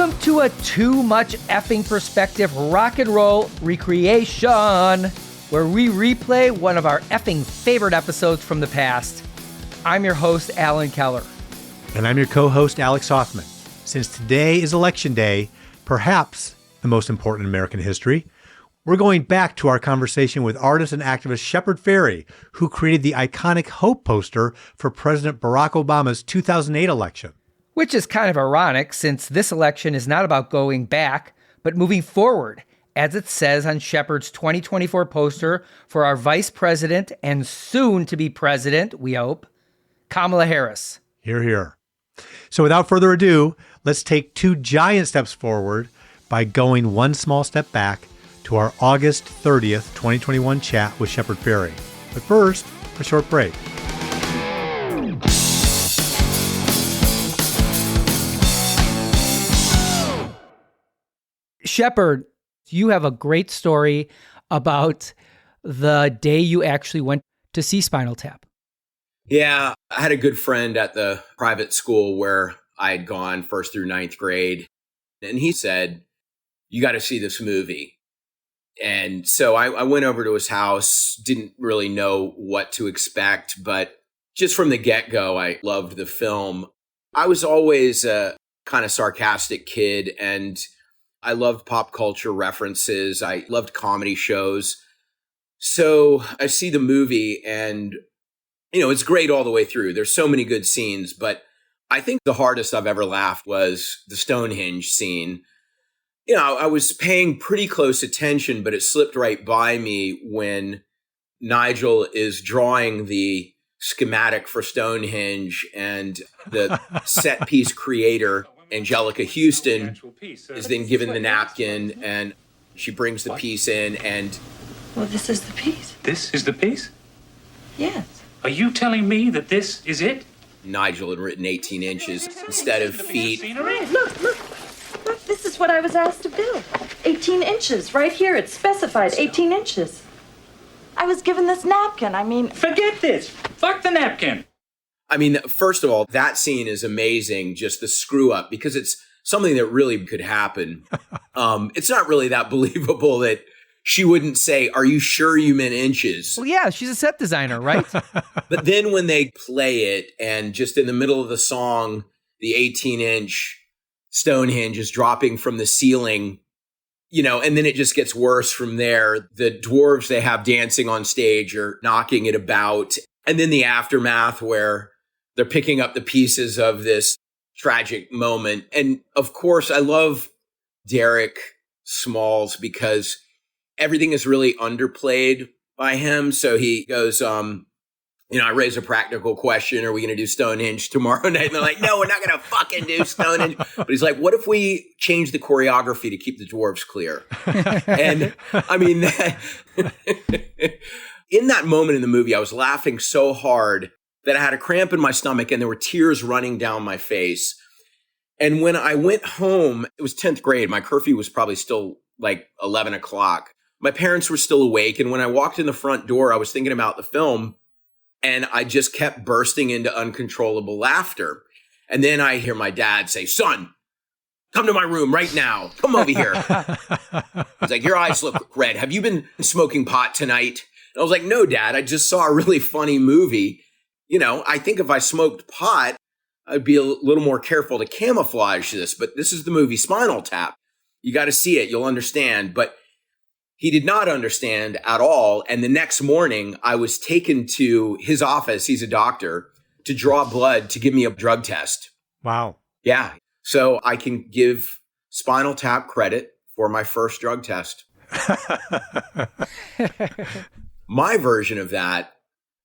Welcome to a Too Much Effing Perspective rock and roll recreation, where we replay one of our effing favorite episodes from the past. I'm your host, Alan Keller. And I'm your co-host, Alex Hoffman. Since today is Election Day, perhaps the most important in American history, we're going back to our conversation with artist and activist Shepard Fairey, who created the iconic Hope poster for President Barack Obama's 2008 election. Which is kind of ironic, since this election is not about going back, but moving forward, as it says on Shepard's 2024 poster for our Vice President and soon-to-be President, we hope, Kamala Harris. Hear, hear. So without further ado, let's take two giant steps forward by going one small step back to our August 30th, 2021 chat with Shepard Fairey. But first, a short break. Shepard, you have a great story about the day you actually went to see Spinal Tap. Yeah, I had a good friend at the private school where I had gone first through ninth grade. And he said, "You got to see this movie." And so I went over to his house, didn't really know what to expect, but just from the get-go, I loved the film. I was always a kind of sarcastic kid, and I loved pop culture references. I loved comedy shows. So I see the movie and, it's great all the way through. There's so many good scenes, but I think the hardest I've ever laughed was the Stonehenge scene. I was paying pretty close attention, but it slipped right by me when Nigel is drawing the schematic for Stonehenge and the set piece creator, Angelica Houston, is then given the napkin and she brings the piece in and... Well, this is the piece. This is the piece? Yes. Are you telling me that this is it? Nigel had written 18 inches instead of feet. Look. This is what I was asked to build. 18 inches. Right here, it's specified 18 inches. I was given this napkin. Forget this. Fuck the napkin. First of all, that scene is amazing, just the screw up, because it's something that really could happen. It's not really that believable that she wouldn't say, "Are you sure you meant inches?" Well, yeah, she's a set designer, right? But then when they play it and just in the middle of the song, the 18-inch Stonehenge is dropping from the ceiling, and then it just gets worse from there. The dwarves they have dancing on stage are knocking it about. And then the aftermath where they're picking up the pieces of this tragic moment. And of course, I love Derek Smalls because everything is really underplayed by him. So he goes, I raise a practical question. Are we going to do Stonehenge tomorrow night? And they're like, "No, we're not going to fucking do Stonehenge." But he's like, "What if we change the choreography to keep the dwarves clear?" And in that moment in the movie, I was laughing so hard that I had a cramp in my stomach and there were tears running down my face. And when I went home, it was 10th grade. My curfew was probably still like 11 o'clock. My parents were still awake. And when I walked in the front door, I was thinking about the film and I just kept bursting into uncontrollable laughter. And then I hear my dad say, "Son, come to my room right now. Come over here." He's like, "Your eyes look red. Have you been smoking pot tonight?" And I was like, "No, Dad, I just saw a really funny movie. I think if I smoked pot, I'd be a little more careful to camouflage this. But this is the movie Spinal Tap. You got to see it. You'll understand." But he did not understand at all. And the next morning, I was taken to his office. He's a doctor, to draw blood to give me a drug test. Wow. Yeah. So I can give Spinal Tap credit for my first drug test. My version of that,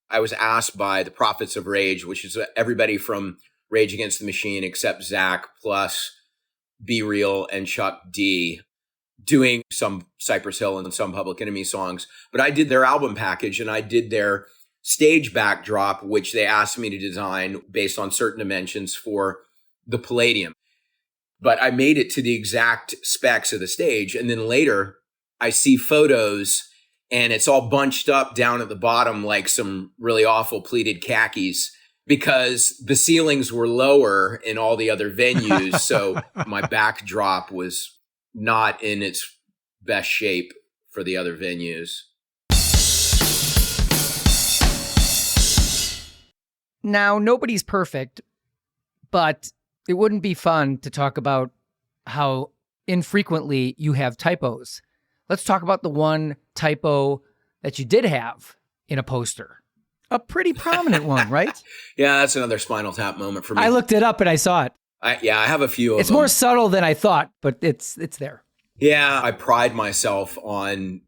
I was asked by the Prophets of Rage, which is everybody from Rage Against the Machine except Zach, plus Be Real and Chuck D, doing some Cypress Hill and some Public Enemy songs. But I did their album package and I did their stage backdrop, which they asked me to design based on certain dimensions for the Palladium. But I made it to the exact specs of the stage. And then later I see photos and it's all bunched up down at the bottom like some really awful pleated khakis because the ceilings were lower in all the other venues. So my backdrop was not in its best shape for the other venues. Now, nobody's perfect, but it wouldn't be fun to talk about how infrequently you have typos. Let's talk about the one typo that you did have in a poster. A pretty prominent one, right? Yeah, that's another Spinal Tap moment for me. I looked it up and I saw it. I have a few of them. It's more subtle than I thought, but it's there. Yeah, I pride myself on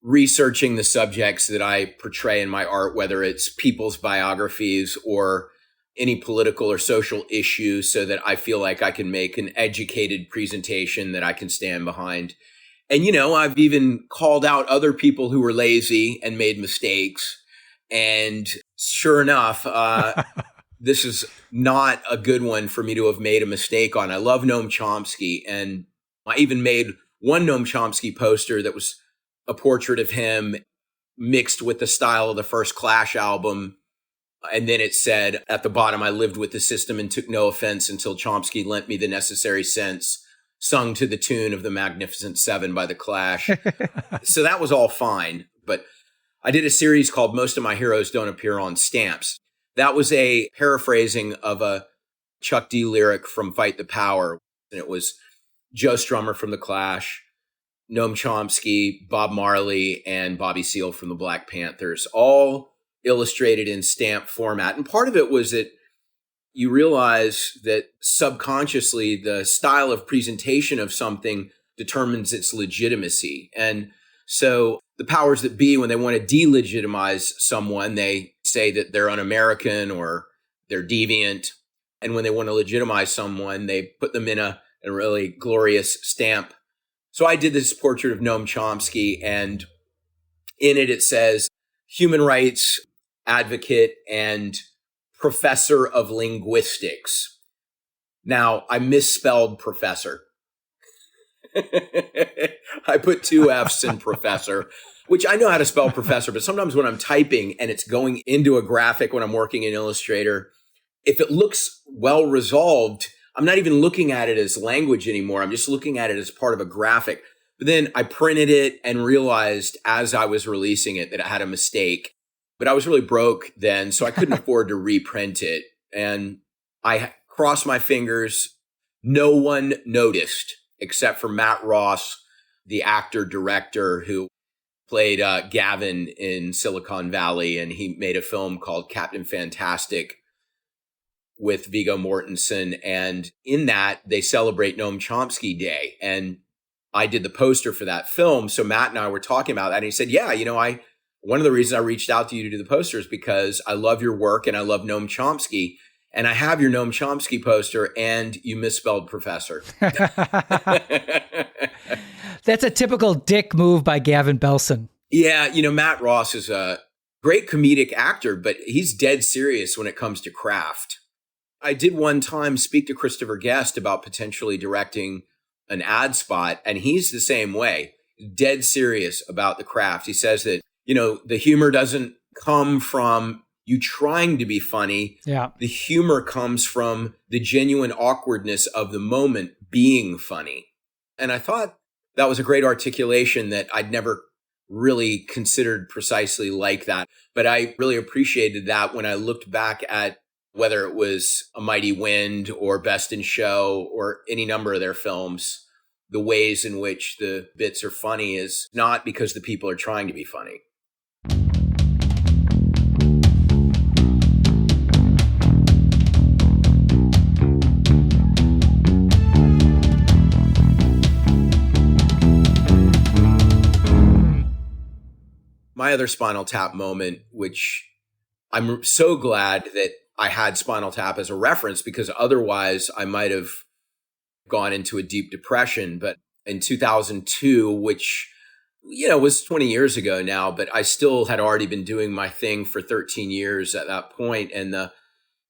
researching the subjects that I portray in my art, whether it's people's biographies or any political or social issue, so that I feel like I can make an educated presentation that I can stand behind. And, I've even called out other people who were lazy and made mistakes. And sure enough, this is not a good one for me to have made a mistake on. I love Noam Chomsky, and I even made one Noam Chomsky poster that was a portrait of him mixed with the style of the first Clash album. And then it said at the bottom, I lived with the system and took no offense until Chomsky lent me the necessary sense, sung to the tune of the Magnificent Seven by the Clash. So that was all fine. But I did a series called Most of My Heroes Don't Appear on Stamps. That was a paraphrasing of a Chuck D lyric from Fight the Power. And it was Joe Strummer from the Clash, Noam Chomsky, Bob Marley, and Bobby Seale from the Black Panthers, all illustrated in stamp format. And part of it was that you realize that subconsciously the style of presentation of something determines its legitimacy. And so the powers that be, when they want to delegitimize someone, they say that they're un-American or they're deviant. And when they want to legitimize someone, they put them in a really glorious stamp. So I did this portrait of Noam Chomsky, and in it says human rights advocate and professor of linguistics. Now, I misspelled professor. I put 2 F's in professor, which I know how to spell professor, but sometimes when I'm typing and it's going into a graphic when I'm working in Illustrator, if it looks well resolved, I'm not even looking at it as language anymore. I'm just looking at it as part of a graphic. But then I printed it and realized as I was releasing it that I had a mistake. But I was really broke then, so I couldn't afford to reprint it. And I crossed my fingers. No one noticed except for Matt Ross, the actor-director who played Gavin in Silicon Valley. And he made a film called Captain Fantastic with Viggo Mortensen. And in that, they celebrate Noam Chomsky Day. And I did the poster for that film. So Matt and I were talking about that. And he said, yeah, one of the reasons I reached out to you to do the poster is because I love your work and I love Noam Chomsky. And I have your Noam Chomsky poster and you misspelled professor. That's a typical dick move by Gavin Belson. Yeah, Matt Ross is a great comedic actor, but he's dead serious when it comes to craft. I did one time speak to Christopher Guest about potentially directing an ad spot, and he's the same way, dead serious about the craft. He says that, the humor doesn't come from you trying to be funny. Yeah. The humor comes from the genuine awkwardness of the moment being funny. And I thought that was a great articulation that I'd never really considered precisely like that. But I really appreciated that when I looked back at whether it was A Mighty Wind or Best in Show or any number of their films, the ways in which the bits are funny is not because the people are trying to be funny. My other Spinal Tap moment, which I'm so glad that I had Spinal Tap as a reference, because otherwise I might have gone into a deep depression. But in 2002, which, was 20 years ago now, but I still had already been doing my thing for 13 years at that point. And the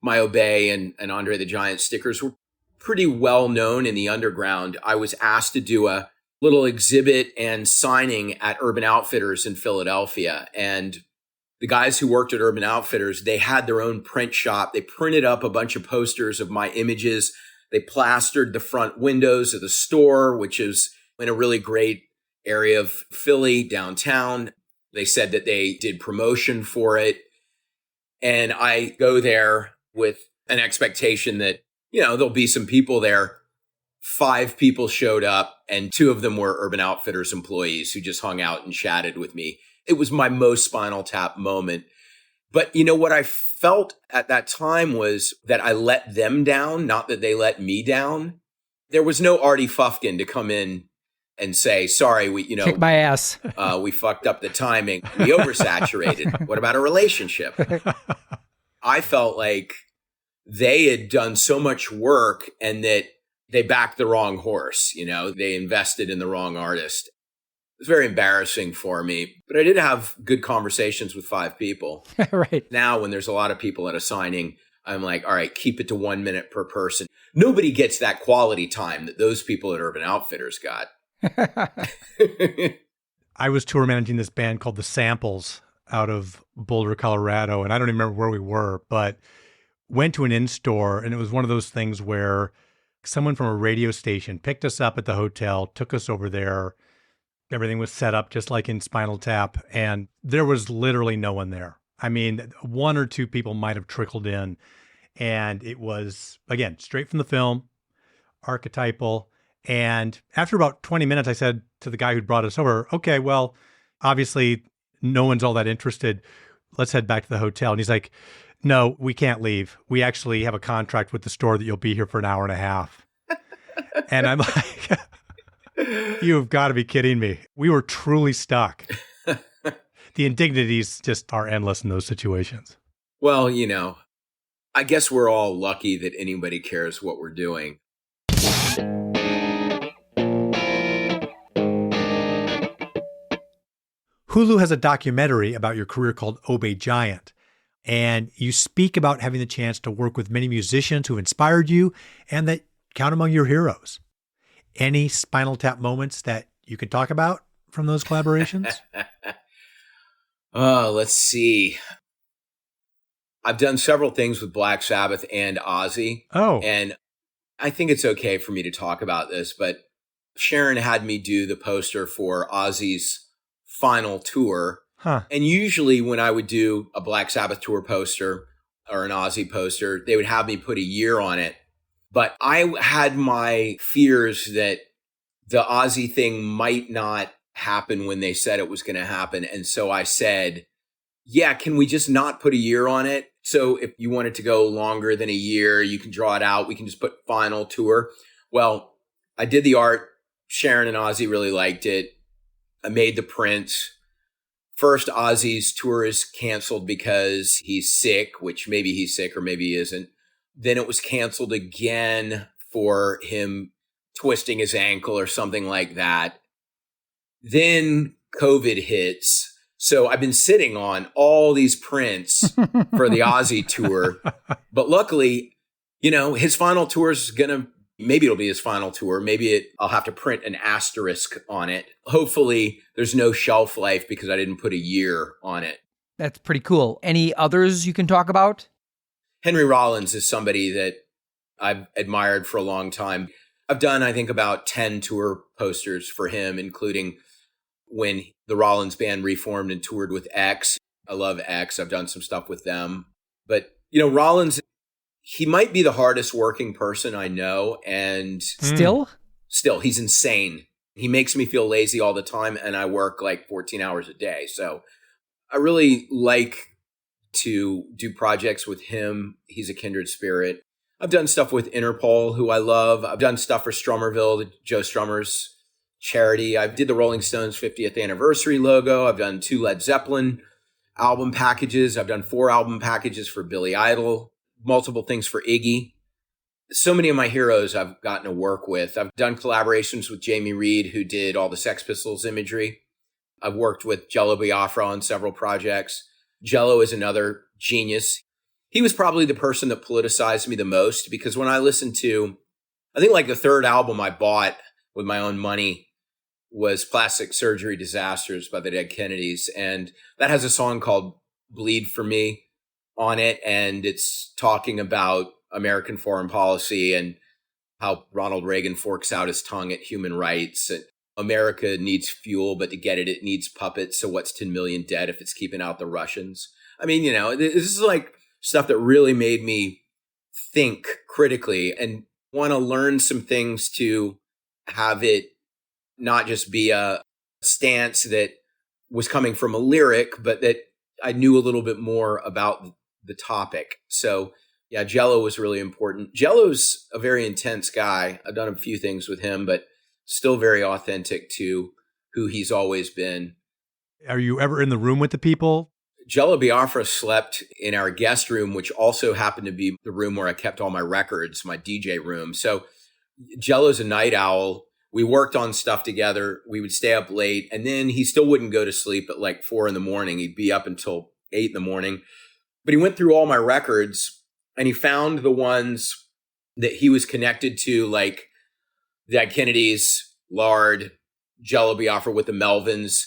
Mayo Bay and Andre the Giant stickers were pretty well known in the underground. I was asked to do a little exhibit and signing at Urban Outfitters in Philadelphia. And the guys who worked at Urban Outfitters, they had their own print shop. They printed up a bunch of posters of my images. They plastered the front windows of the store, which is in a really great area of Philly, downtown. They said that they did promotion for it. And I go there with an expectation that, there'll be some people there. 5 people showed up, and 2 of them were Urban Outfitters employees who just hung out and chatted with me. It was my most Spinal Tap moment. But what I felt at that time was that I let them down, not that they let me down. There was no Artie Fufkin to come in and say, sorry, we, kick my ass. We fucked up the timing. We oversaturated. What about a relationship? I felt like they had done so much work and that they backed the wrong horse. They invested in the wrong artist. It was very embarrassing for me, but I did have good conversations with 5 people. Right. Now, when there's a lot of people at a signing, I'm like, all right, keep it to 1 minute per person. Nobody gets that quality time that those people at Urban Outfitters got. I was tour managing this band called The Samples out of Boulder, Colorado. And I don't even remember where we were, but went to an in-store, and it was one of those things where someone from a radio station picked us up at the hotel, took us over there. Everything was set up just like in Spinal Tap, and there was literally no one there. I mean, 1 or 2 people might have trickled in, and it was, again, straight from the film, archetypal. And after about 20 minutes, I said to the guy who brought us over, okay, well, obviously no one's all that interested. Let's head back to the hotel. And he's like, no, we can't leave. We actually have a contract with the store that you'll be here for an hour and a half. And I'm like, you've got to be kidding me. We were truly stuck. The indignities just are endless in those situations. Well, I guess we're all lucky that anybody cares what we're doing. Hulu has a documentary about your career called Obey Giant, and you speak about having the chance to work with many musicians who inspired you and that count among your heroes. Any Spinal Tap moments that you can talk about from those collaborations? Let's see. I've done several things with Black Sabbath and Ozzy. Oh. And I think it's okay for me to talk about this, but Sharon had me do the poster for Ozzy's final tour. Huh. And usually when I would do a Black Sabbath tour poster or an Ozzy poster, they would have me put a year on it. But I had my fears that the Ozzy thing might not happen when they said it was going to happen. And so I said, yeah, can we just not put a year on it? So if you want it to go longer than a year, you can draw it out. We can just put final tour. Well, I did the art. Sharon and Ozzy really liked it. I made the prints. First, Ozzy's tour is canceled because he's sick, which maybe he's sick or maybe he isn't. Then it was canceled again for him twisting his ankle or something like that. Then COVID hits. So I've been sitting on all these prints for the Ozzy tour. But luckily, his final tour is maybe it'll be his final tour. Maybe I'll have to print an asterisk on it. Hopefully there's no shelf life because I didn't put a year on it. That's pretty cool. Any others you can talk about? Henry Rollins is somebody that I've admired for a long time. I've done, I think, about 10 tour posters for him, including when the Rollins band reformed and toured with X. I love X. I've done some stuff with them. But, Rollins, he might be the hardest working person I know. And Still, he's insane. He makes me feel lazy all the time, and I work like 14 hours a day. So I really like to do projects with him. He's a kindred spirit. I've done stuff with Interpol, who I love. I've done stuff for Strummerville, Joe Strummer's charity. I did the Rolling Stones 50th anniversary logo. I've done 2 Led Zeppelin album packages. I've done 4 album packages for Billy Idol, multiple things for Iggy. So many of my heroes I've gotten to work with. I've done collaborations with Jamie Reed, who did all the Sex Pistols imagery. I've worked with Jello Biafra on several projects. Jello is another genius. He was probably the person that politicized me the most, because when I listened to, I think like the 3rd album I bought with my own money was Plastic Surgery Disasters by the Dead Kennedys. And that has a song called Bleed for Me on it. And it's talking about American foreign policy and how Ronald Reagan forks out his tongue at human rights. And America needs fuel, but to get it, it needs puppets. So what's 10 million dead if it's keeping out the Russians? I mean, this is like stuff that really made me think critically and want to learn some things to have it not just be a stance that was coming from a lyric, but that I knew a little bit more about the topic. So yeah, Jello was really important. Jello's a very intense guy. I've done a few things with him, but still very authentic to who he's always been. Are you ever in the room with the people? Jello Biafra slept in our guest room, which also happened to be the room where I kept all my records, my DJ room. So Jello's a night owl. We worked on stuff together. We would stay up late, and then he still wouldn't go to sleep at like 4 a.m. He'd be up until 8 a.m. But he went through all my records and he found the ones that he was connected to, like Dead Kennedys, Lard, Jello Biafra with the Melvins.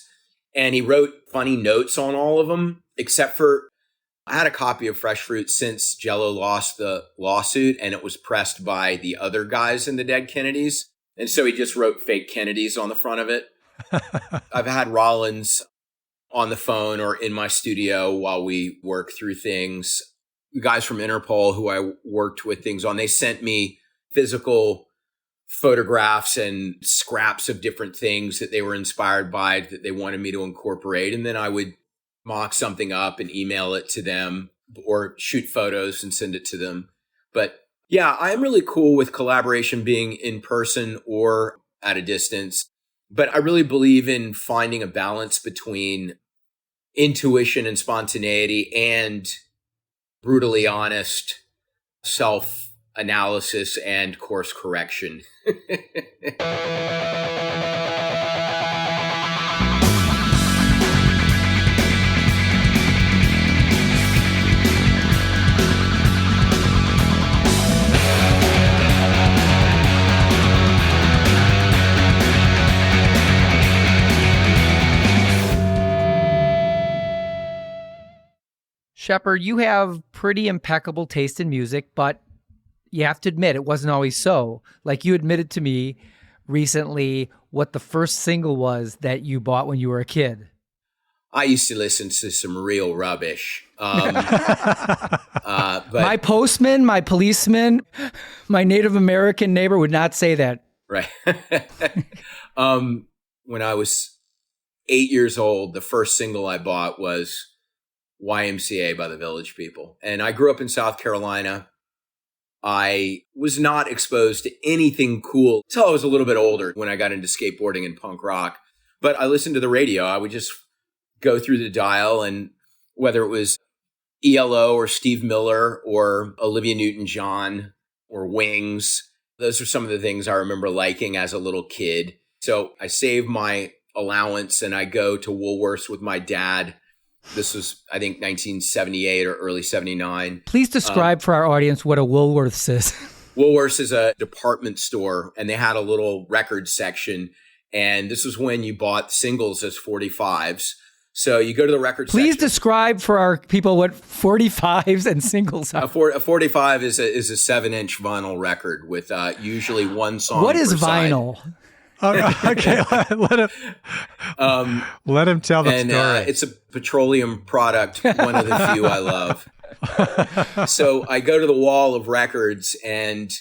And he wrote funny notes on all of them, except for I had a copy of Fresh Fruit since Jello lost the lawsuit, and it was pressed by the other guys in the Dead Kennedys. And so he just wrote fake Kennedys on the front of it. I've had Rollins on the phone or in my studio while we work through things. The guys from Interpol who I worked with things on, they sent me physical photographs and scraps of different things that they were inspired by that they wanted me to incorporate. And then I would mock something up and email it to them or shoot photos and send it to them. But yeah, I'm really cool with collaboration being in person or at a distance. But I really believe in finding a balance between intuition and spontaneity and brutally honest self-analysis and course correction. Shepard, you have pretty impeccable taste in music, but you have to admit it wasn't always so. Like you admitted to me recently what the first single was that you bought when you were a kid. I used to listen to some real rubbish. But my postman, my policeman, my Native American neighbor would not say that. Right. When I was 8 years old, the first single I bought was YMCA by the Village People. And I grew up in South Carolina. I was not exposed to anything cool until I was a little bit older when I got into skateboarding and punk rock. But I listened to the radio. I would just go through the dial, and whether it was ELO or Steve Miller or Olivia Newton-John or Wings, those are some of the things I remember liking as a little kid. So I save my allowance and I go to Woolworths with my dad. This was, I think, 1978 or early 79. Please describe for our audience what a Woolworths is. Woolworths is a department store, and they had a little record section. And this was when you bought singles as 45s. So you go to the record section. Please describe for our people what 45s and singles are. A 45 is a 7-inch vinyl record with usually one song. What is per side. vinyl? Okay, let him tell the and, story. It's a petroleum product, one of the few I love. So I go to the wall of records, and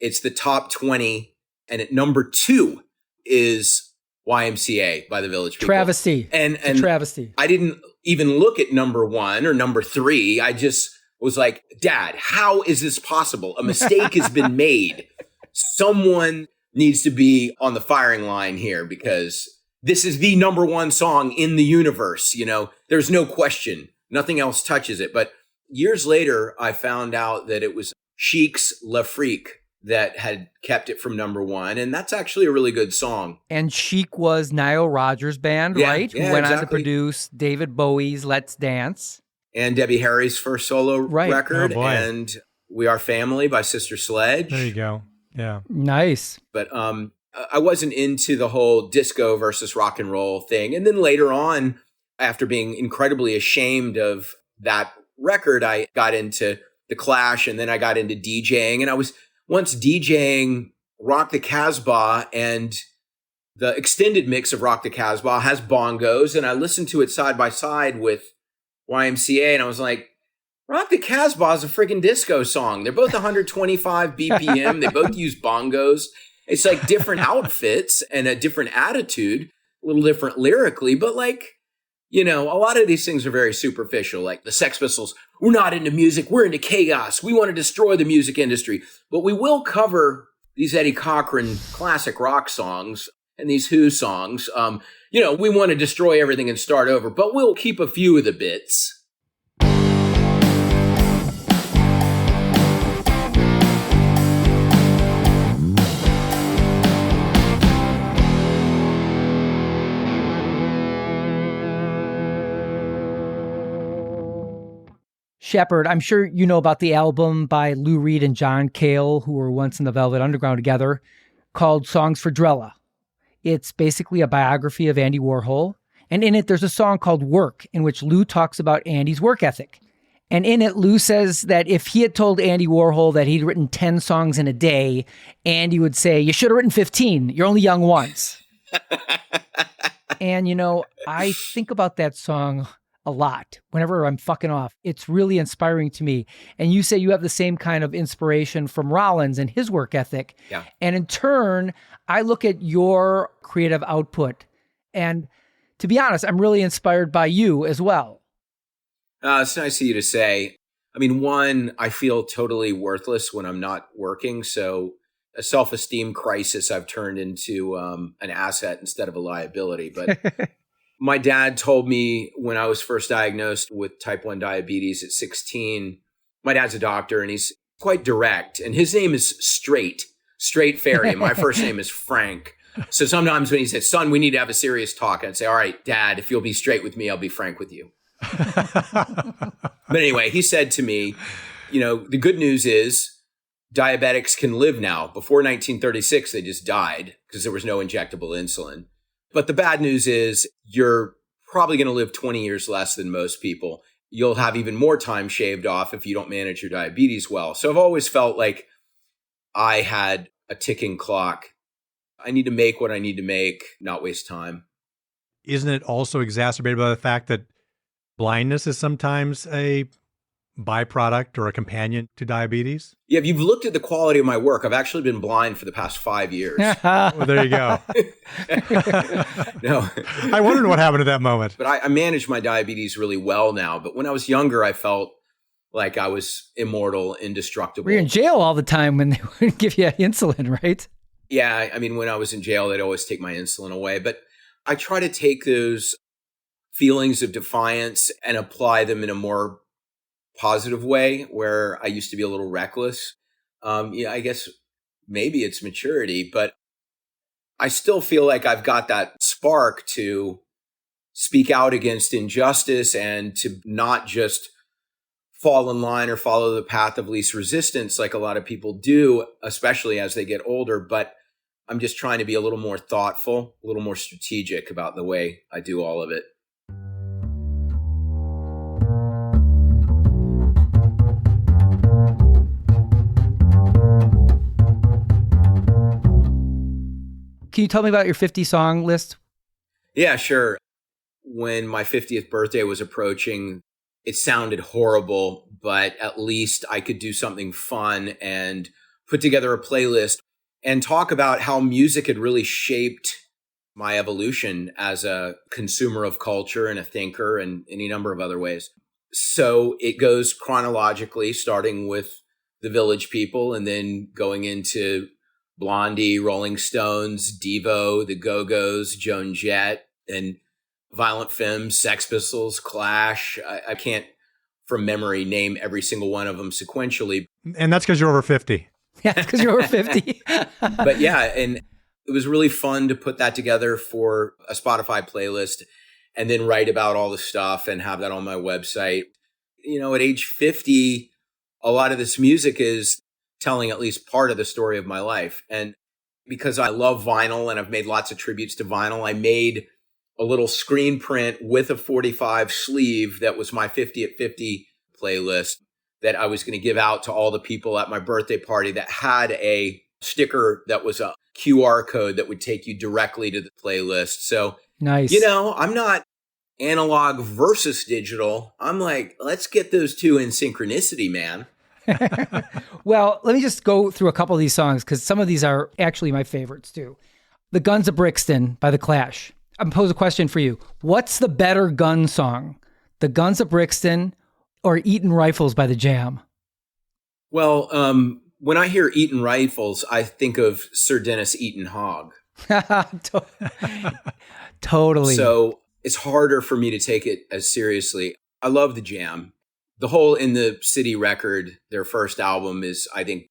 it's the top 20, and at number 2 is YMCA by the Village People. Travesty. And travesty. I didn't even look at number 1 or number 3. I just was like, Dad, how is this possible? A mistake has been made. Someone needs to be on the firing line here because this is the number 1 song in the universe. You know, there's no question. Nothing else touches it. But years later, I found out that it was Chic's La Freak that had kept it from number 1. And that's actually a really good song. And Chic was Nile Rodgers' band, Yeah, right? yeah, Who went on to exactly. produce David Bowie's Let's Dance. And Debbie Harry's first solo Right. record. Oh, boy. And We Are Family by Sister Sledge. There you go. Yeah. Nice. But I wasn't into the whole disco versus rock and roll thing. And then later on, after being incredibly ashamed of that record, I got into The Clash, and then I got into DJing. And I was once DJing Rock the Casbah, and the extended mix of Rock the Casbah has bongos, and I listened to it side by side with YMCA, and I was like, Rock the Casbah is a freaking disco song. They're both 125 BPM. They both use bongos. It's like different outfits and a different attitude, a little different lyrically, but like, a lot of these things are very superficial. Like the Sex Pistols, we're not into music, we're into chaos. We want to destroy the music industry. But we will cover these Eddie Cochran classic rock songs and these Who songs. We want to destroy everything and start over, but we'll keep a few of the bits. Shepard, I'm sure you know about the album by Lou Reed and John Cale, who were once in the Velvet Underground together, called Songs for Drella. It's basically a biography of Andy Warhol. And in it, there's a song called Work, in which Lou talks about Andy's work ethic. And in it, Lou says that if he had told Andy Warhol that he'd written 10 songs in a day, Andy would say, you should have written 15. You're only young once. And, I think about that song a lot whenever I'm fucking off. It's really inspiring to me. And you say you have the same kind of inspiration from Rollins and his work ethic. Yeah. And in turn, I look at your creative output. And to be honest, I'm really inspired by you as well. It's nice of you to say. I mean, one, I feel totally worthless when I'm not working. So a self-esteem crisis I've turned into an asset instead of a liability. But my dad told me when I was first diagnosed with type 1 diabetes at 16, my dad's a doctor and he's quite direct. And his name is Straight Fairey. And my first name is Frank. So sometimes when he said, son, we need to have a serious talk, I'd say, all right, Dad, if you'll be straight with me, I'll be frank with you. But anyway, he said to me, the good news is diabetics can live now. Before 1936, they just died because there was no injectable insulin. But the bad news is you're probably going to live 20 years less than most people. You'll have even more time shaved off if you don't manage your diabetes well. So I've always felt like I had a ticking clock. I need to make what I need to make, not waste time. Isn't it also exacerbated by the fact that blindness is sometimes a byproduct or a companion to diabetes? Yeah, if you've looked at the quality of my work, I've actually been blind for the past 5 years. Well, there you go. No. I wondered what happened at that moment. But I manage my diabetes really well now. But when I was younger, I felt like I was immortal, indestructible. We're in jail all the time when they wouldn't give you insulin, right? Yeah, I mean, when I was in jail, they'd always take my insulin away. But I try to take those feelings of defiance and apply them in a more positive way where I used to be a little reckless. I guess maybe it's maturity, but I still feel like I've got that spark to speak out against injustice and to not just fall in line or follow the path of least resistance like a lot of people do, especially as they get older. But I'm just trying to be a little more thoughtful, a little more strategic about the way I do all of it. Can you tell me about your 50 song list? Yeah, sure. When my 50th birthday was approaching, it sounded horrible, but at least I could do something fun and put together a playlist and talk about how music had really shaped my evolution as a consumer of culture and a thinker and any number of other ways. So it goes chronologically, starting with the Village People and then going into Blondie, Rolling Stones, Devo, the Go-Go's, Joan Jett, and Violent Femmes, Sex Pistols, Clash. I can't, from memory, name every single one of them sequentially. And that's because you're over 50. Yeah, because you're over 50. But yeah, and it was really fun to put that together for a Spotify playlist and then write about all the stuff and have that on my website. At age 50, a lot of this music is telling at least part of the story of my life. And because I love vinyl and I've made lots of tributes to vinyl, I made a little screen print with a 45 sleeve that was my 50 at 50 playlist that I was going to give out to all the people at my birthday party that had a sticker that was a QR code that would take you directly to the playlist. So, Nice. I'm not analog versus digital. I'm like, let's get those two in synchronicity, man. Well, let me just go through a couple of these songs because some of these are actually my favorites too. The Guns of Brixton by The Clash. I'm pose a question for you. What's the better gun song? The Guns of Brixton or Eaton Rifles by The Jam? Well, when I hear Eaton Rifles, I think of Sir Dennis Eaton Hogg. Totally. So it's harder for me to take it as seriously. I love The Jam. The whole In the City record, their first album, is, I think,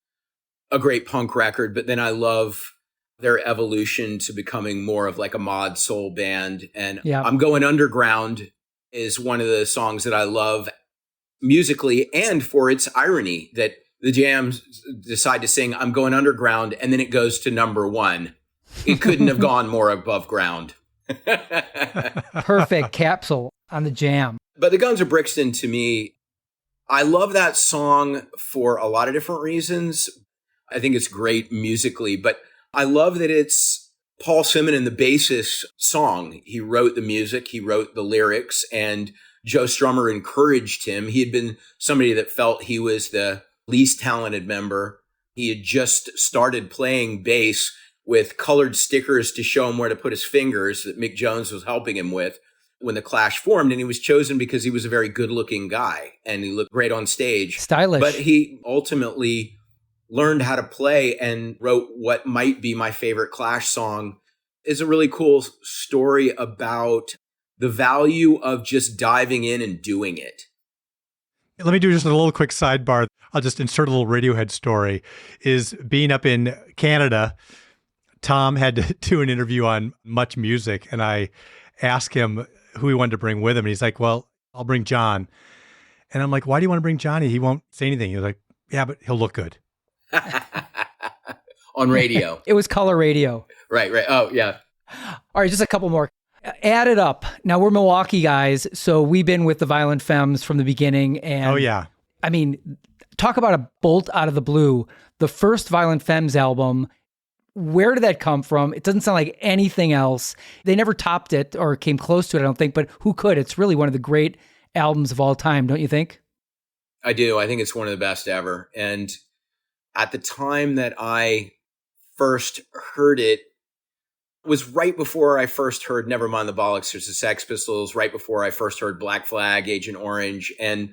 a great punk record. But then I love their evolution to becoming more of like a mod soul band. And I'm Going Underground is one of the songs that I love musically and for its irony that the Jam decide to sing I'm Going Underground and then it goes to number one. It couldn't have gone more above ground. Perfect capsule on The Jam. But the Guns of Brixton, to me, I love that song for a lot of different reasons. I think it's great musically, but I love that it's Paul Simonon, the bassist, song. He wrote the music, he wrote the lyrics, and Joe Strummer encouraged him. He had been somebody that felt he was the least talented member. He had just started playing bass with colored stickers to show him where to put his fingers that Mick Jones was helping him with when the Clash formed. And he was chosen because he was a very good-looking guy and he looked great on stage. Stylish. But he ultimately learned how to play and wrote what might be my favorite Clash song. Is a really cool story about the value of just diving in and doing it. Let me do just a little quick sidebar. I'll just insert a little Radiohead story. Is being up in Canada, Tom had to do an interview on Much Music, and I asked him who he wanted to bring with him. And he's like, well, I'll bring John. And I'm like, why do you want to bring Johnny? He won't say anything. He was like, yeah, but he'll look good. On radio. It was color radio. Right. Oh, yeah. All right, just a couple more. Add it up. Now, we're Milwaukee guys, so we've been with the Violent Femmes from the beginning. And oh, yeah. I mean, talk about a bolt out of the blue. The first Violent Femmes album, where did that come from? It doesn't sound like anything else. They never topped it or came close to it, I don't think, but who could? It's really one of the great albums of all time, don't you think? I do. I think it's one of the best ever. And at the time that I first heard it, was right before I first heard Nevermind the Bollocks, there's the Sex Pistols, right before I first heard Black Flag, Agent Orange. And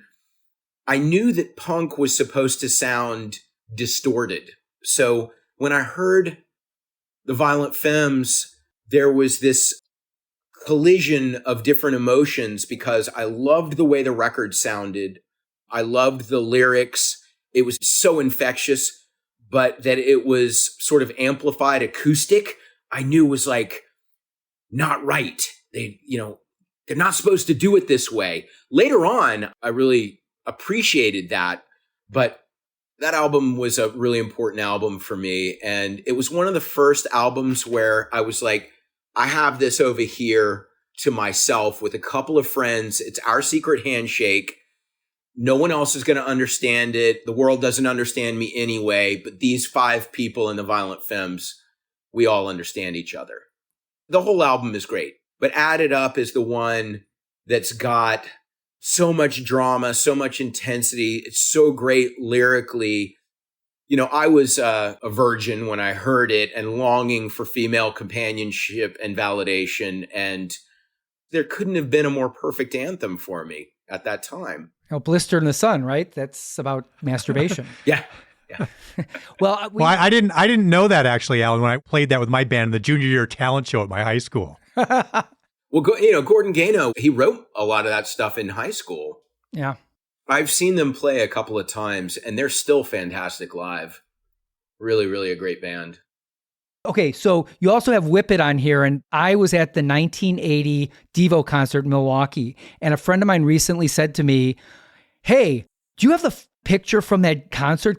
I knew that punk was supposed to sound distorted. So when I heard the Violent Femmes, there was this collision of different emotions because I loved the way the record sounded. I loved the lyrics. It was so infectious, but that it was sort of amplified acoustic, I knew was like not right. They're not supposed to do it this way. Later on, I really appreciated that, but that album was a really important album for me. And it was one of the first albums where I was like, I have this over here to myself with a couple of friends. It's our secret handshake. No one else is going to understand it. The world doesn't understand me anyway, but these 5 people in the Violent Femmes, we all understand each other. The whole album is great, but Add It Up is the one that's got so much drama, so much intensity. It's so great lyrically. I was a virgin when I heard it and longing for female companionship and validation. And there couldn't have been a more perfect anthem for me at that time. Blister in the Sun, right? That's about masturbation. Yeah. Well, I didn't know that actually, Alan, when I played that with my band in the junior year talent show at my high school. Well, Gordon Gano, he wrote a lot of that stuff in high school. Yeah. I've seen them play a couple of times and they're still fantastic live. Really, really a great band. Okay, so you also have Whip It on here, and I was at the 1980 Devo concert in Milwaukee, and a friend of mine recently said to me, hey, do you have the picture from that concert?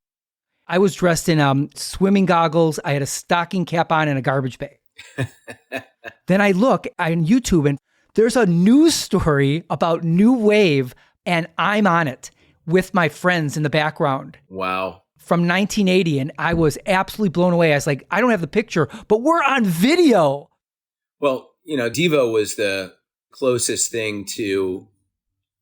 I was dressed in swimming goggles, I had a stocking cap on and a garbage bag. Then I look on YouTube and there's a news story about New Wave, and I'm on it with my friends in the background. Wow. From 1980, and I was absolutely blown away. I was like, I don't have the picture, but we're on video. Well, Devo was the closest thing to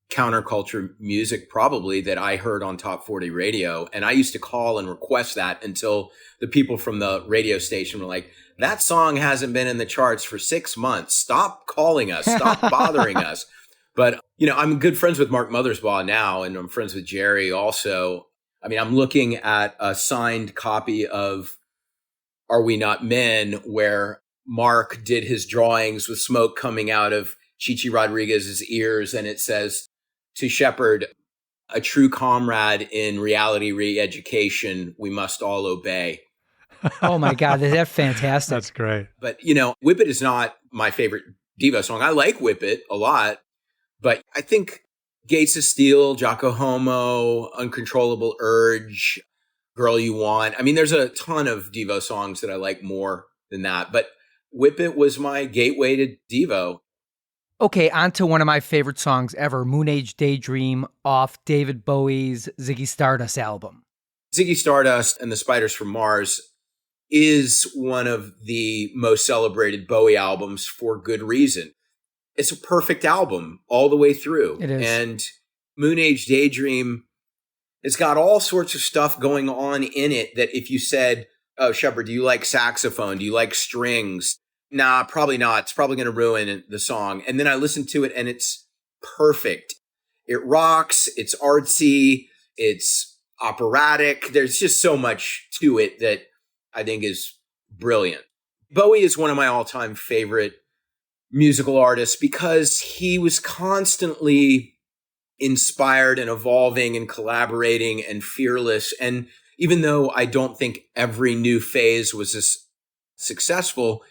counterculture music probably that I heard on Top 40 radio. And I used to call and request that until the people from the radio station were like, that song hasn't been in the charts for 6 months. Stop calling us. Stop bothering us. But, I'm good friends with Mark Mothersbaugh now, and I'm friends with Jerry also. I mean, I'm looking at a signed copy of Are We Not Men, where Mark did his drawings with smoke coming out of Chichi Rodriguez's ears. And it says, to Shepard, a true comrade in reality re-education, we must all obey. Oh my God, that's fantastic. That's great. But, Whip It is not my favorite Devo song. I like Whip It a lot, but I think Gates of Steel, Jocko Homo, Uncontrollable Urge, Girl You Want. I mean, there's a ton of Devo songs that I like more than that, but Whip It was my gateway to Devo. Okay, on to one of my favorite songs ever, Moon Age Daydream off David Bowie's Ziggy Stardust album. Ziggy Stardust and the Spiders from Mars is one of the most celebrated Bowie albums for good reason. It's a perfect album all the way through. It is. And Moon Age Daydream, it's got all sorts of stuff going on in it that if you said, oh, Shepard, do you like saxophone? Do you like strings? Nah, probably not. It's probably going to ruin the song. And then I listened to it and it's perfect. It rocks. It's artsy. It's operatic. There's just so much to it that I think is brilliant. Bowie is one of my all-time favorite musical artists because he was constantly inspired and evolving and collaborating and fearless. And even though I don't think every new phase was as successful,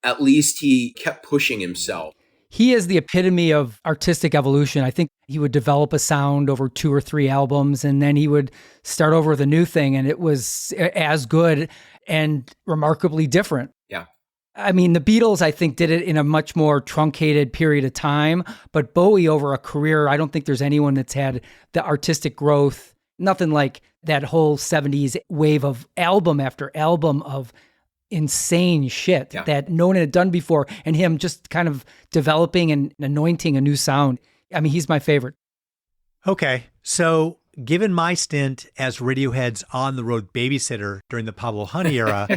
at least he kept pushing himself. He is the epitome of artistic evolution. I think he would develop a sound over 2 or 3 albums, and then he would start over with a new thing, and it was as good and remarkably different. Yeah. I mean, the Beatles, I think, did it in a much more truncated period of time, but Bowie over a career, I don't think there's anyone that's had the artistic growth, nothing like that whole 70s wave of album after album of insane shit that no one had done before, and him just kind of developing and anointing a new sound. I mean, he's my favorite. Okay, so given my stint as Radiohead's on-the-road babysitter during the Pablo Honey era,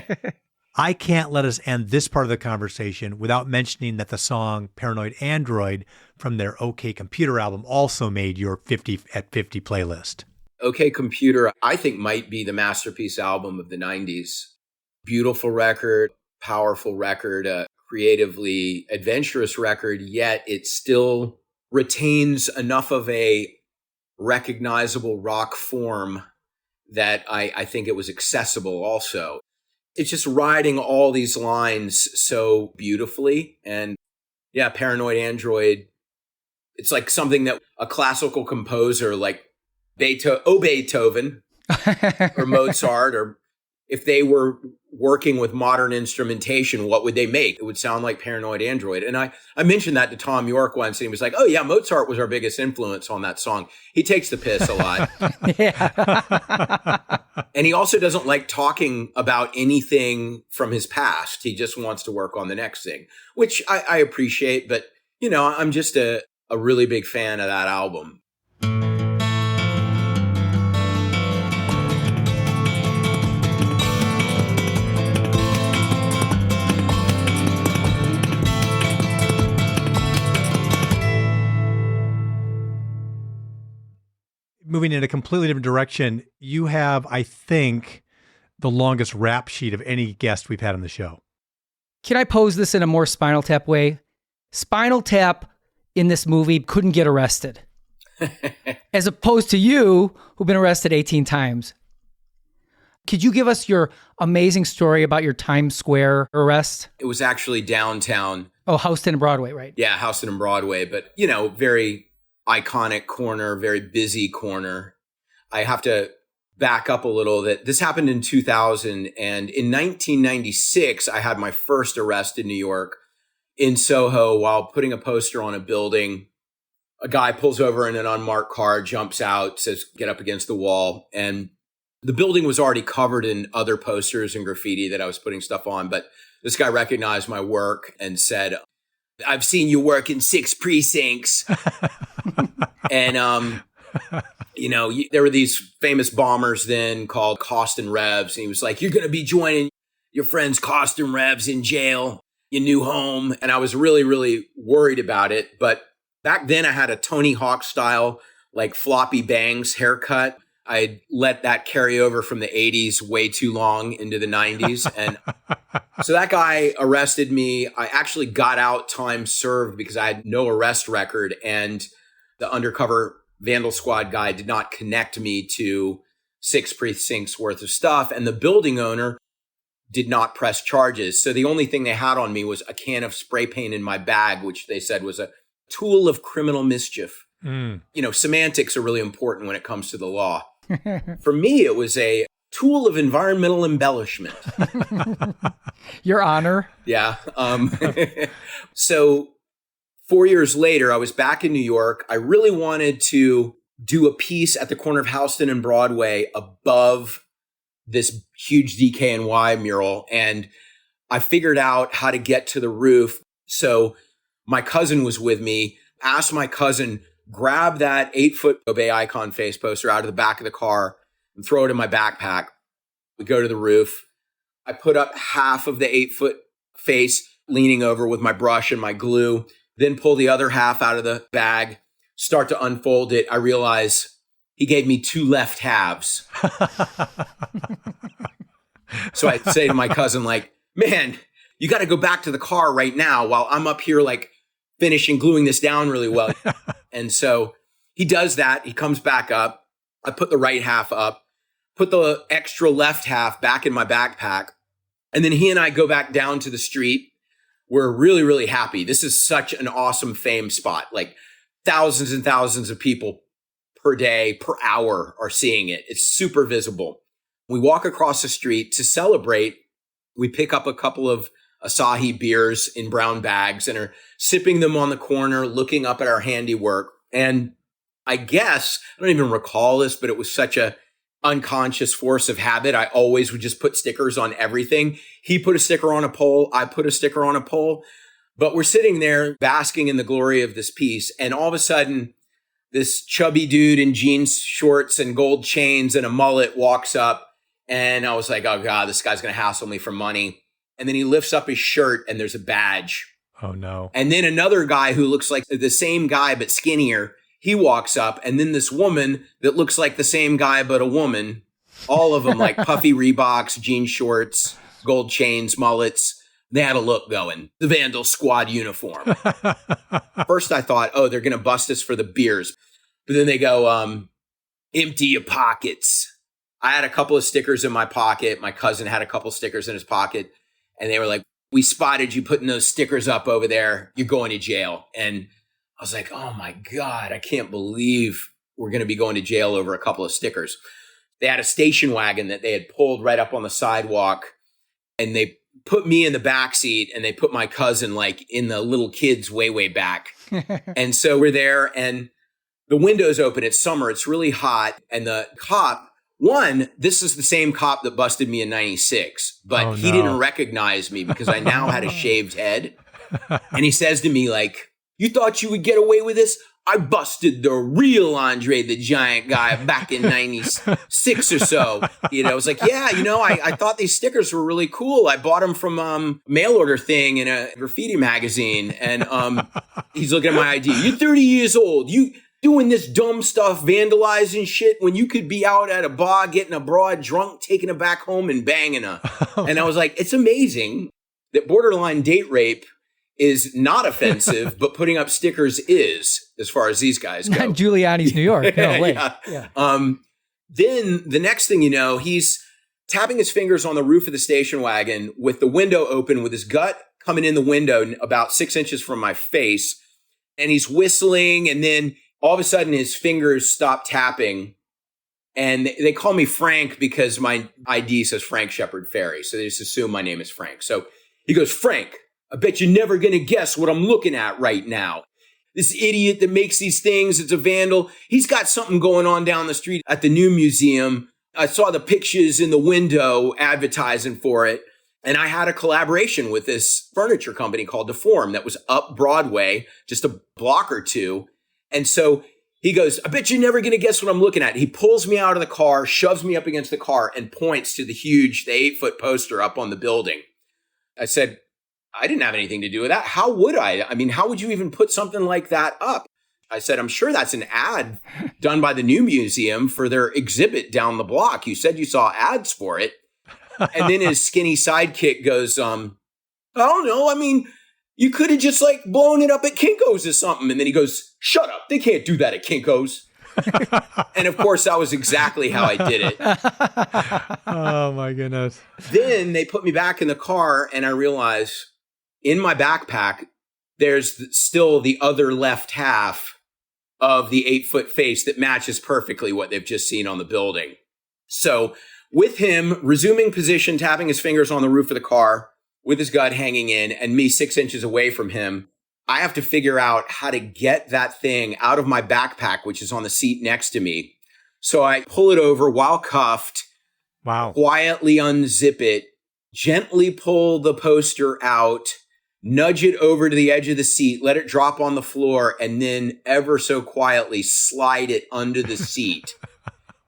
I can't let us end this part of the conversation without mentioning that the song Paranoid Android from their OK Computer album also made your 50 at 50 playlist. OK Computer, I think, might be the masterpiece album of the 90s. Beautiful record, powerful record, creatively adventurous record, yet it still retains enough of a recognizable rock form that I think it was accessible also. It's just riding all these lines so beautifully. And yeah, Paranoid Android, it's like something that a classical composer like Beethoven or Mozart, or if they were working with modern instrumentation, what would they make? It would sound like Paranoid Android. And I mentioned that to Tom York once, and he was like, oh yeah, Mozart was our biggest influence on that song. He takes the piss a lot. And he also doesn't like talking about anything from his past. He just wants to work on the next thing, which I appreciate. But, I'm just a really big fan of that album. Moving in a completely different direction, you have, I think, the longest rap sheet of any guest we've had on the show. Can I pose this in a more Spinal Tap way? Spinal Tap in this movie couldn't get arrested. As opposed to you, who've been arrested 18 times. Could you give us your amazing story about your Times Square arrest? It was actually downtown. Oh, Houston and Broadway, right? Yeah, Houston and Broadway. But, very iconic corner, very busy corner. I have to back up a little, that this happened in 2000. And in 1996, I had my first arrest in New York in Soho while putting a poster on a building. A guy pulls over in an unmarked car, jumps out, says, get up against the wall. And the building was already covered in other posters and graffiti that I was putting stuff on. But this guy recognized my work and said, I've seen you work in 6 precincts. And, there were these famous bombers then called Costin Revs. And he was like, you're going to be joining your friends Costin Revs in jail, your new home. And I was really, really worried about it. But back then I had a Tony Hawk style, like floppy bangs haircut. I let that carry over from the 80s way too long into the 90s. And so that guy arrested me. I actually got out time served because I had no arrest record. And the undercover Vandal Squad guy did not connect me to 6 precincts worth of stuff. And the building owner did not press charges. So the only thing they had on me was a can of spray paint in my bag, which they said was a tool of criminal mischief. Semantics are really important when it comes to the law. For me, it was a tool of environmental embellishment. Your Honor. Yeah. So 4 years later, I was back in New York. I really wanted to do a piece at the corner of Houston and Broadway above this huge DKNY mural. And I figured out how to get to the roof. So my cousin was with me, asked my cousin, grab that 8-foot Obey Icon face poster out of the back of the car and throw it in my backpack. We go to the roof. I put up half of the 8-foot face leaning over with my brush and my glue, then pull the other half out of the bag, start to unfold it. I realize he gave me 2 left halves. So I say to my cousin, like, man, you got to go back to the car right now while I'm up here, like, finishing gluing this down really well. And so he does that. He comes back up. I put the right half up, put the extra left half back in my backpack. And then he and I go back down to the street. We're really, really happy. This is such an awesome fame spot. Like thousands and thousands of people per day, per hour are seeing it. It's super visible. We walk across the street to celebrate. We pick up a couple of Asahi beers in brown bags and are sipping them on the corner, looking up at our handiwork. And I guess, I don't even recall this, but it was such a unconscious force of habit. I always would just put stickers on everything. He put a sticker on a pole. I put a sticker on a pole. But we're sitting there basking in the glory of this piece. And all of a sudden, this chubby dude in jeans shorts and gold chains and a mullet walks up. And I was like, oh God, this guy's going to hassle me for money. And then he lifts up his shirt and there's a badge. Oh no. And then another guy who looks like the same guy but skinnier, he walks up. And then this woman that looks like the same guy but a woman, all of them like puffy Reeboks, jean shorts, gold chains, mullets. They had a look going. The Vandal Squad uniform. First I thought, oh, they're going to bust us for the beers. But then they go, empty your pockets. I had a couple of stickers in my pocket. My cousin had a couple of stickers in his pocket. And they were like, we spotted you putting those stickers up over there. You're going to jail. And I was like, oh my God, I can't believe we're going to be going to jail over a couple of stickers. They had a station wagon that they had pulled right up on the sidewalk. And they put me in the back seat and they put my cousin like in the little kids way, way back. And so we're there and the window's open. It's summer. It's really hot. And the cop, this is the same cop that busted me in 96, but he didn't recognize me because I now had a shaved head. And he says to me like, you thought you would get away with this? I busted the real Andre the Giant guy back in 96 or so. I was like, yeah, I thought these stickers were really cool. I bought them from mail order thing in a graffiti magazine. And he's looking at my ID. You're 30 years old. You doing this dumb stuff, vandalizing shit when you could be out at a bar, getting a broad drunk, taking her back home and banging her. And I was like, it's amazing that borderline date rape is not offensive, but putting up stickers is, as far as these guys go. Not Giuliani's New York. No way. Yeah. Then the next thing you know, he's tapping his fingers on the roof of the station wagon with the window open, with his gut coming in the window about 6 inches from my face. And he's whistling. And then all of a sudden his fingers stop tapping And they call me Frank because my ID says Frank Shepard Fairey. So they just assume my name is Frank. So he goes, Frank, I bet you're never going to guess what I'm looking at right now. This idiot that makes these things, it's a vandal. He's got something going on down the street at the new museum. I saw the pictures in the window advertising for it. And I had a collaboration with this furniture company called Deform that was up Broadway, just a block or two. And so he goes, I bet you're never going to guess what I'm looking at. He pulls me out of the car, shoves me up against the car, and points to the 8-foot poster up on the building. I said, I didn't have anything to do with that. How would I? I mean, how would you even put something like that up? I said, I'm sure that's an ad done by the new museum for their exhibit down the block. You said you saw ads for it. And then his skinny sidekick goes, I don't know. I mean, you could have just like blown it up at Kinko's or something. And then he goes, shut up. They can't do that at Kinko's. And of course, that was exactly how I did it. Oh, my goodness. Then they put me back in the car and I realized in my backpack, there's still the other left half of the 8-foot face that matches perfectly what they've just seen on the building. So with him resuming position, tapping his fingers on the roof of the car with his gut hanging in and me 6 inches away from him, I have to figure out how to get that thing out of my backpack, which is on the seat next to me. So I pull it over while cuffed, quietly unzip it, gently pull the poster out, nudge it over to the edge of the seat, let it drop on the floor, and then ever so quietly slide it under the seat.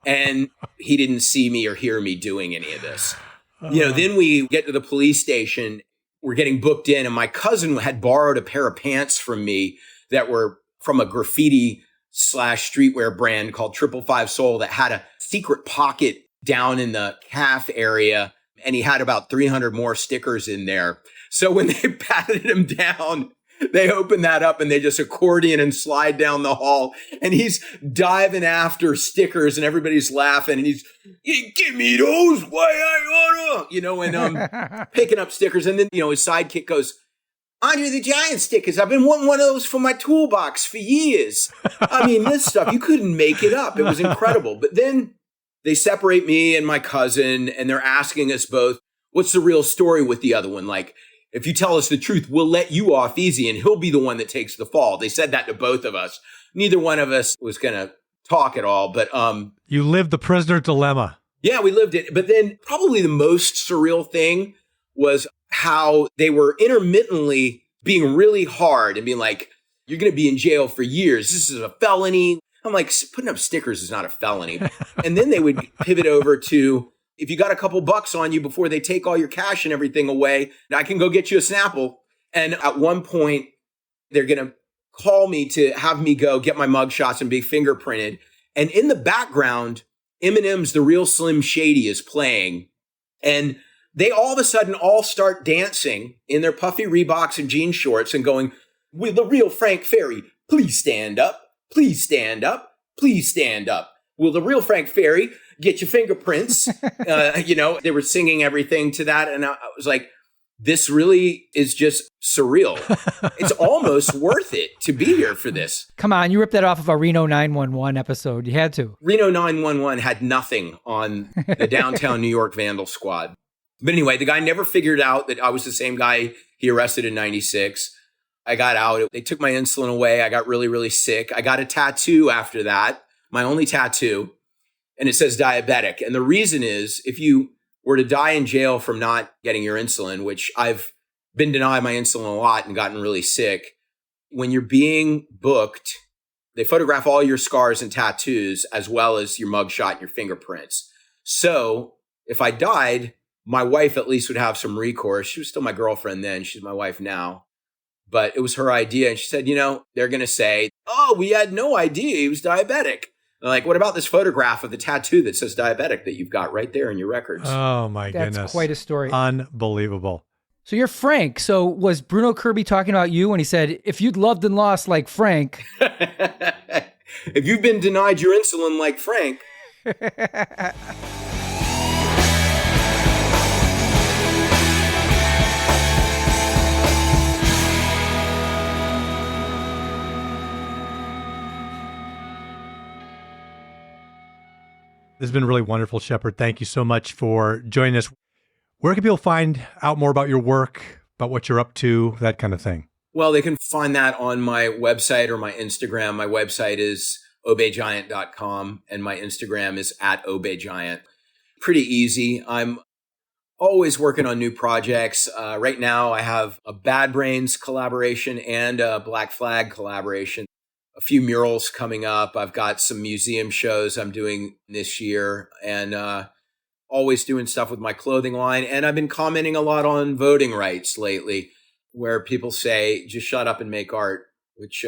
And he didn't see me or hear me doing any of this. Then we get to the police station. We're getting booked in, and my cousin had borrowed a pair of pants from me that were from a graffiti/streetwear brand called 555 Soul that had a secret pocket down in the calf area, and he had about 300 more stickers in there. So when they patted him down, they open that up and they just accordion and slide down the hall. And he's diving after stickers and everybody's laughing. And he's, give me those, why I oughta, and picking up stickers. And then, his sidekick goes, Andre the Giant stickers. I've been wanting one of those for my toolbox for years. I mean, this stuff, you couldn't make it up. It was incredible. But then they separate me and my cousin and they're asking us both, what's the real story with the other one? Like, if you tell us the truth, we'll let you off easy and he'll be the one that takes the fall. They said that to both of us. Neither one of us was going to talk at all. But you lived the prisoner dilemma. Yeah, we lived it. But then probably the most surreal thing was how they were intermittently being really hard and being like, you're going to be in jail for years. This is a felony. I'm like, putting up stickers is not a felony. And then they would pivot over to, if you got a couple bucks on you before they take all your cash and everything away, I can go get you a Snapple. And at one point, they're going to call me to have me go get my mugshots and be fingerprinted. And in the background, Eminem's The Real Slim Shady is playing. And they all of a sudden all start dancing in their puffy Reeboks and jean shorts and going, with the real Frank Fairey, please stand up, please stand up, please stand up. Will the real Frank Fairey get your fingerprints? They were singing everything to that. And I was like, this really is just surreal. It's almost worth it to be here for this. Come on, you ripped that off of a Reno 911 episode. You had to. Reno 911 had nothing on the downtown New York Vandal Squad. But anyway, the guy never figured out that I was the same guy he arrested in 96. I got out. They took my insulin away. I got really, really sick. I got a tattoo after that, my only tattoo, and it says diabetic. And the reason is if you were to die in jail from not getting your insulin, which I've been denied my insulin a lot and gotten really sick, when you're being booked, they photograph all your scars and tattoos as well as your mugshot and your fingerprints. So if I died, my wife at least would have some recourse. She was still my girlfriend then. She's my wife now. But it was her idea. And she said, they're going to say, oh, we had no idea he was diabetic. And like, what about this photograph of the tattoo that says diabetic that you've got right there in your records? Oh, my goodness. That's quite a story. Unbelievable. So you're Frank. So was Bruno Kirby talking about you when he said, if you'd loved and lost like Frank? If you've been denied your insulin like Frank. This has been really wonderful, Shepard. Thank you so much for joining us. Where can people find out more about your work, about what you're up to, that kind of thing? Well, they can find that on my website or my Instagram. My website is obeygiant.com and my Instagram is @obeygiant. Pretty easy. I'm always working on new projects. Right now, I have a Bad Brains collaboration and a Black Flag collaboration. A few murals coming up. I've got some museum shows I'm doing this year and always doing stuff with my clothing line. And I've been commenting a lot on voting rights lately, where people say, just shut up and make art, which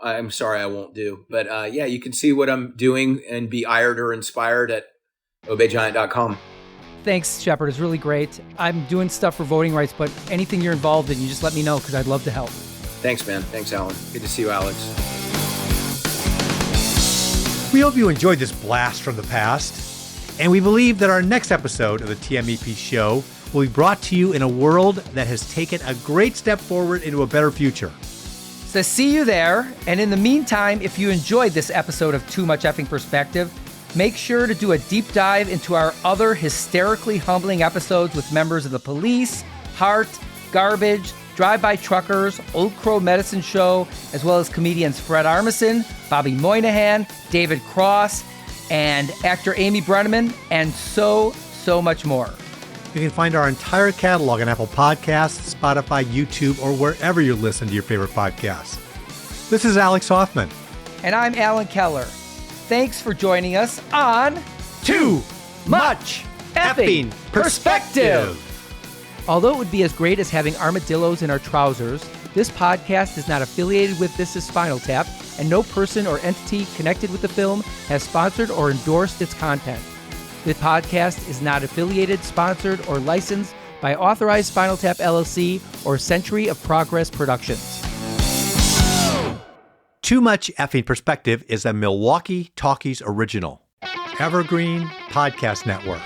I'm sorry I won't do. But yeah, you can see what I'm doing and be ired or inspired at obeygiant.com. Thanks, Shepard. It's really great. I'm doing stuff for voting rights, but anything you're involved in, you just let me know because I'd love to help. Thanks, man. Thanks, Alan. Good to see you, Alex. We hope you enjoyed this blast from the past, and we believe that our next episode of the TMEP show will be brought to you in a world that has taken a great step forward into a better future. So see you there. And in the meantime, if you enjoyed this episode of Too Much Effing Perspective, make sure to do a deep dive into our other hysterically humbling episodes with members of the Police, Heart, Garbage, Drive-By Truckers, Old Crow Medicine Show, as well as comedians Fred Armisen, Bobby Moynihan, David Cross, and actor Amy Brenneman, and so much more. You can find our entire catalog on Apple Podcasts, Spotify, YouTube, or wherever you listen to your favorite podcasts. This is Alex Hoffman. And I'm Alan Keller. Thanks for joining us on Too Much Effing Perspective. Although it would be as great as having armadillos in our trousers, this podcast is not affiliated with This Is Spinal Tap, and no person or entity connected with the film has sponsored or endorsed its content. This podcast is not affiliated, sponsored, or licensed by Authorized Spinal Tap LLC or Century of Progress Productions. Too Much Effing Perspective is a Milwaukee Talkies original. Evergreen Podcast Network.